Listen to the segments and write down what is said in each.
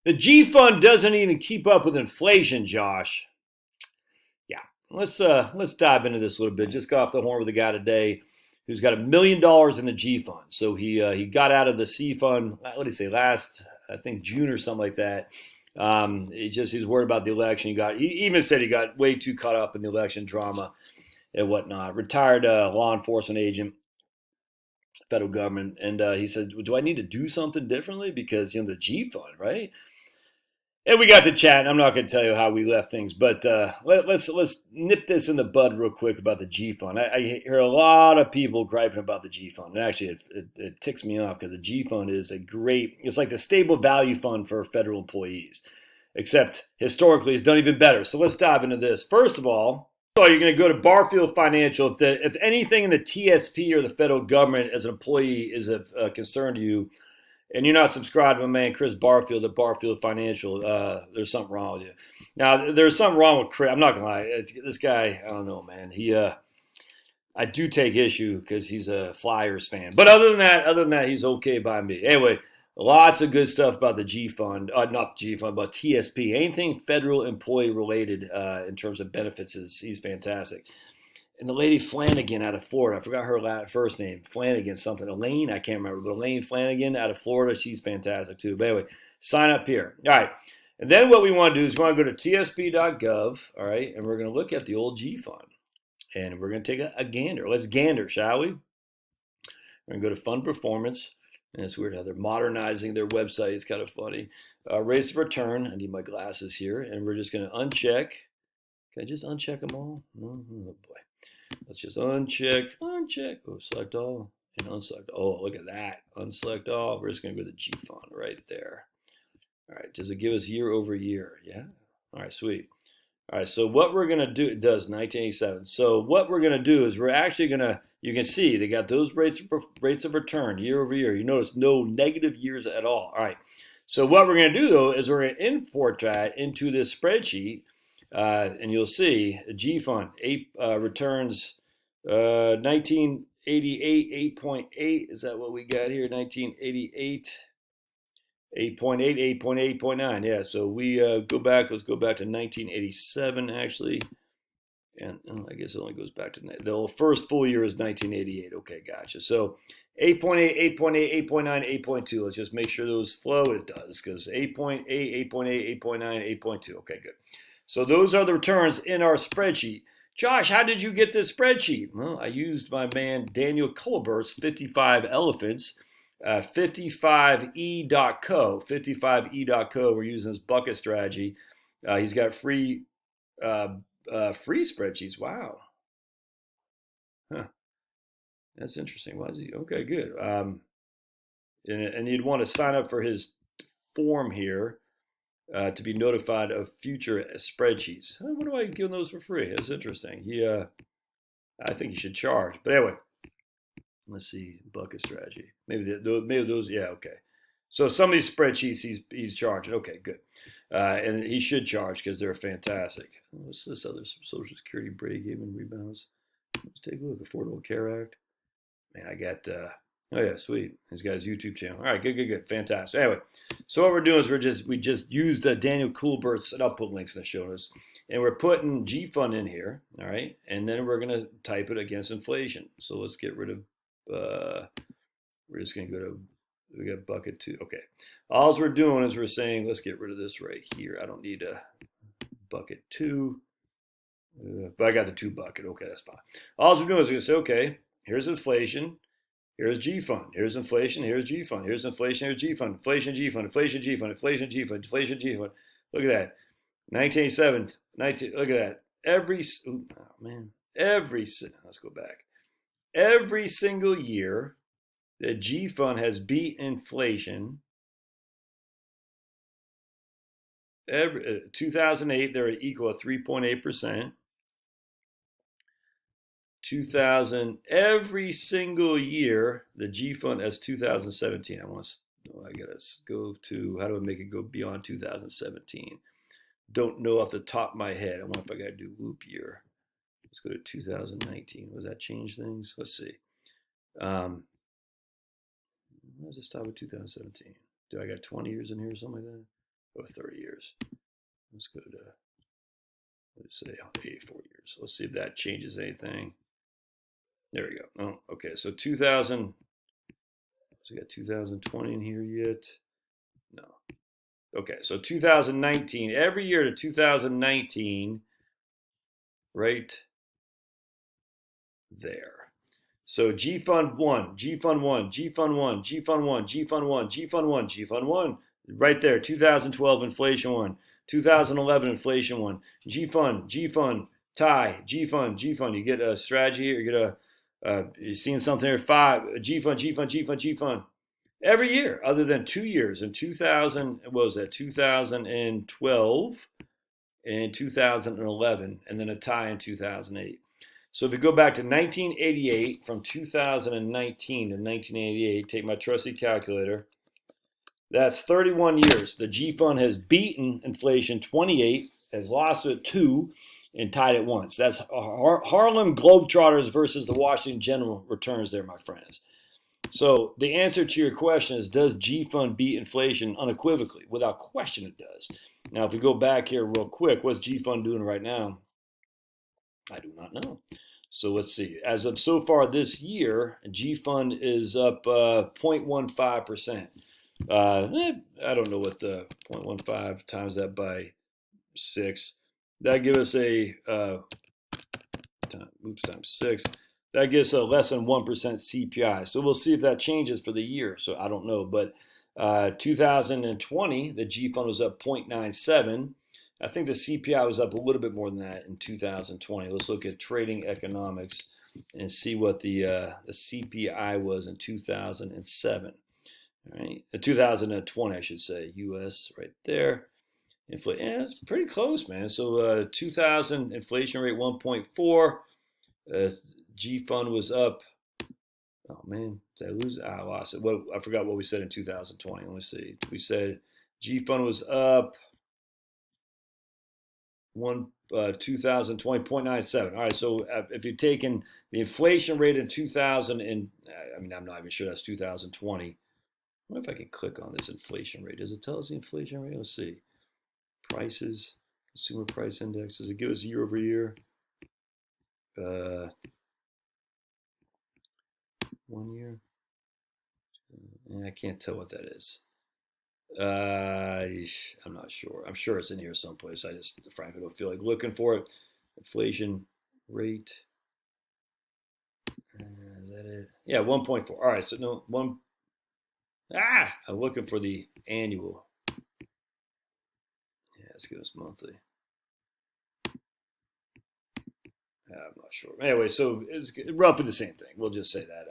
The G Fund doesn't even keep up with inflation, Josh. Yeah, let's dive into this a little bit. Just got off the horn with a guy today who's got $1 million in the G Fund. So he got out of the C Fund. What did he say? Last, I think, June or something like that. He's worried about the election. He even said he got way too caught up in the election drama and whatnot. Retired law enforcement agent, federal government, and he said, "Do I need to do something differently because the G Fund, right?" And we got to chat. I'm not going to tell you how we left things, but let's nip this in the bud real quick about the G Fund. I hear a lot of people griping about the G Fund. And actually, it ticks me off because the G Fund is it's like the stable value fund for federal employees, except historically it's done even better. So let's dive into this. First of all, you're going to go to Barfield Financial. If anything in the TSP or the federal government as an employee is of concern to you, and you're not subscribed to my man Chris Barfield at Barfield Financial, there's something wrong with you. Now, there's something wrong with Chris. I'm not going to lie. This guy, I don't know, man. I do take issue because he's a Flyers fan. But other than that, he's okay by me. Anyway, lots of good stuff about the G Fund. Not the G Fund, but TSP. Anything federal employee related in terms of benefits, he's fantastic. And the lady Flanagan out of Florida, I forgot her first name. Flanagan something. Elaine, I can't remember. But Elaine Flanagan out of Florida, she's fantastic too. But anyway, sign up here. All right. And then what we want to do is we want to go to tsp.gov, all right, and we're going to look at the old G Fund. And we're going to take a gander. Let's gander, shall we? We're going to go to Fund Performance. And it's weird how they're modernizing their website. It's kind of funny. Rates of return. I need my glasses here. And we're just going to uncheck. Can I just uncheck them all? Oh, boy. Let's just uncheck. Oh, select all and unselect. Oh, look at that. Unselect all. We're just going to go to the G Fund right there. All right. Does it give us year over year? Yeah. All right. Sweet. All right. So what we're going to do, it does 1987. So what we're going to do is we're actually going to, you can see they got those rates of return year over year. You notice no negative years at all. All right. So what we're going to do, though, is we're going to import that into this spreadsheet. And you'll see G Fund returns 1988 8.8. Is that what we got here? 1988 8.8, 8.8, 8.9. Yeah. So we go back. Let's go back to 1987 actually, and I guess it only goes back to the first full year is 1988. Okay, gotcha. So 8.8, 8.8, 8.9, 8.2. Let's just make sure those flow. It does because 8.8, 8.8, 8.9, 8.2. Okay, good. So those are the returns in our spreadsheet. Josh, how did you get this spreadsheet? Well, I used my man Daniel Cullbert's 55 Elephants, 55e.co. 55e.co. We're using this bucket strategy. He's got free spreadsheets. Wow. Huh. That's interesting. Why is he? Okay, good. And you'd want to sign up for his form here. To be notified of future spreadsheets. What do I give those for free? That's interesting. I think you should charge. But anyway, let's see, bucket strategy. Maybe those. Yeah, okay. So some of these spreadsheets he's charging. Okay, good. And he should charge because they're fantastic. What's this other Social Security break-even rebounds? Let's take a look. Affordable Care Act. Man, I got. Oh yeah, sweet. He's got his YouTube channel. All right, good, fantastic. Anyway, so what we're doing is we just used Daniel Cullbert's, and I'll put links in the show notes, and we're putting G Fund in here. All right, and then we're gonna type it against inflation. So let's get rid of. We're just gonna go to. We got bucket 2. Okay, all we're doing is we're saying let's get rid of this right here. I don't need a bucket 2, but I got the 2 bucket. Okay, that's fine. All we're doing is we're gonna say okay. Here's inflation. Here's G Fund. Here's inflation. Here's G Fund. Here's inflation. Here's G Fund. Inflation, G Fund. Inflation, G Fund. Inflation, G Fund. Inflation, G Fund. Look at that. 1987. Look at that. Let's go back. Every single year, the G Fund has beat inflation. 2008, they're equal to 3.8%. 2000, every single year, the G Fund as 2017. I gotta go to, how do I make it go beyond 2017? Don't know off the top of my head. I wonder if I gotta do loop year. Let's go to 2019. Does that change things? Let's see. Let's just start with 2017. Do I got 20 years in here or something like that? over 30 years. Let's go to, let's say 84 years. Let's see if that changes anything. There we go. Oh, okay. So 2000, we got 2020 in here yet? No. Okay, so 2019, every year to 2019, right there. So G Fund 1, G Fund 1, G Fund 1, G Fund 1, G Fund 1, G Fund 1, G Fund 1, right there. 2012 inflation 1, 2011 inflation 1, G Fund, tie, G Fund. You get a strategy or you get you're seeing something here, 5, G Fund. Every year, other than 2 years. In 2000, what was that? 2012 and 2011, and then a tie in 2008. So if you go back to 1988, from 2019 to 1988, take my trusty calculator, that's 31 years. The G Fund has beaten inflation 28, has lost it 2, and tied it once. That's Harlem Globetrotters versus the Washington General returns there, my friends. So the answer to your question is, does G Fund beat inflation unequivocally? Without question, it does. Now, if we go back here real quick, what's G Fund doing right now? I do not know. So let's see. As of so far this year, G Fund is up 0.15%. I don't know what the 0.15 times that by 6. That gives us a times 6. That gives a less than 1% CPI. So we'll see if that changes for the year. So I don't know. But 2020, the G Fund was up 0.97. I think the CPI was up a little bit more than that in 2020. Let's look at trading economics and see what the CPI was in 2007. All right, 2020, I should say. U.S. right there. Inflation, yeah, it's pretty close, man. So 2000 inflation rate 1.4. G Fund was up. Oh man, did I lose? I lost it. What, I forgot what we said in 2020. Let me see. We said G Fund was up 2020 0.97. All right, so if you're taking the inflation rate in 2000, and I mean, I'm not even sure that's 2020. I wonder if I can click on this inflation rate. Does it tell us the inflation rate? Let's see. Prices, consumer price index. Does it give us year over year? 1 year. I can't tell what that is. I'm not sure. I'm sure it's in here someplace. I just, frankly, don't feel like looking for it. Inflation rate. Is that it? Yeah, 1.4. All right, so no, I'm looking for the annual. Yeah, let's give us monthly. I'm not sure. Anyway, so it's roughly the same thing. We'll just say that.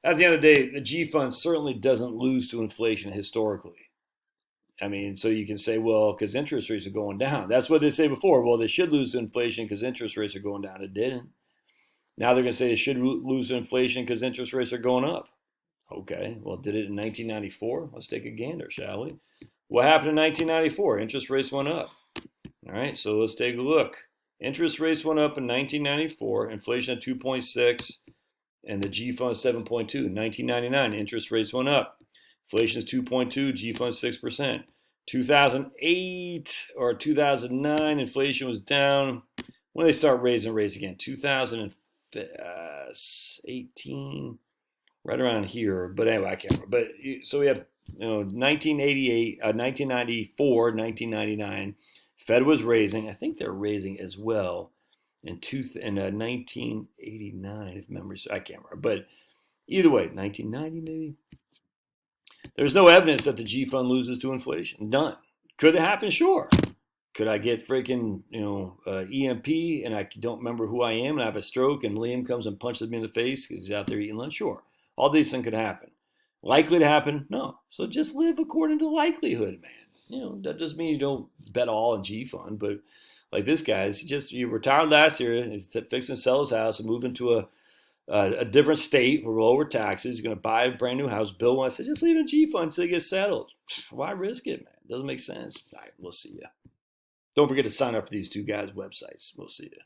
At the end of the day, the G Fund certainly doesn't lose to inflation historically. I mean, so you can say, well, because interest rates are going down. That's what they say before. Well, they should lose to inflation because interest rates are going down. It didn't. Now they're going to say they should lose to inflation because interest rates are going up. Okay, well, did it in 1994? Let's take a gander, shall we? What happened in 1994? Interest rates went up. All right, so let's take a look. Interest rates went up in 1994, inflation at 2.6, and the G Fund 7.2. In 1999, interest rates went up. Inflation is 2.2, G Fund 6%. 2008 or 2009, inflation was down. When did they start raising rates again? 2018, right around here. But anyway, I can't remember. But so we have 1988, 1994, 1999. Fed was raising. I think they're raising as well in 1989, if memory. I can't remember. But either way, 1990 maybe. There's no evidence that the G Fund loses to inflation. None. Could it happen? Sure. Could I get freaking EMP and I don't remember who I am and I have a stroke and Liam comes and punches me in the face because he's out there eating lunch? Sure. All these things could happen. Likely to happen? No. So just live according to likelihood, man. That doesn't mean you don't bet all in G Fund, but like this guy, he retired last year, he's fixing to sell his house and move into a different state for lower taxes. He's going to buy a brand new house. Bill wants to just leave it in G Fund until he gets settled. Why risk it, man? It doesn't make sense. All right, we'll see you. Don't forget to sign up for these two guys' websites. We'll see you.